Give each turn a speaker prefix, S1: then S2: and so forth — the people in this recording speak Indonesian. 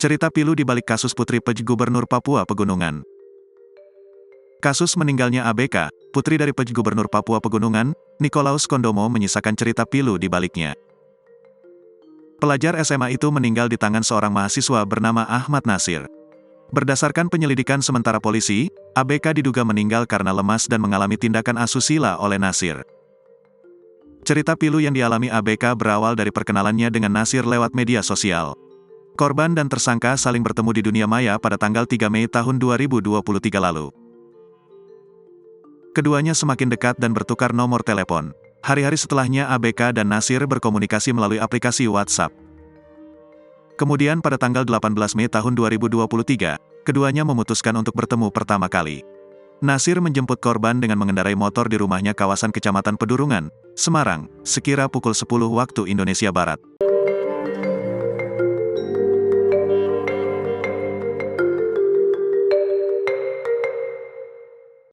S1: Cerita pilu di balik kasus Putri PJ Gubernur Papua Pegunungan. Kasus meninggalnya ABK, putri dari PJ Gubernur Papua Pegunungan, Nikolaus Kondomo menyisakan cerita pilu di baliknya. Pelajar SMA itu meninggal di tangan seorang mahasiswa bernama Ahmad Nasir. Berdasarkan penyelidikan sementara polisi, ABK diduga meninggal karena lemas dan mengalami tindakan asusila oleh Nasir. Cerita pilu yang dialami ABK berawal dari perkenalannya dengan Nasir lewat media sosial. Korban dan tersangka saling bertemu di dunia maya pada tanggal 3 Mei tahun 2023 lalu. Keduanya semakin dekat dan bertukar nomor telepon. Hari-hari setelahnya ABK dan Nasir berkomunikasi melalui aplikasi WhatsApp. Kemudian pada tanggal 18 Mei tahun 2023, keduanya memutuskan untuk bertemu pertama kali. Nasir menjemput korban dengan mengendarai motor di rumahnya kawasan Kecamatan Pedurungan, Semarang, sekira pukul 10 waktu Indonesia Barat.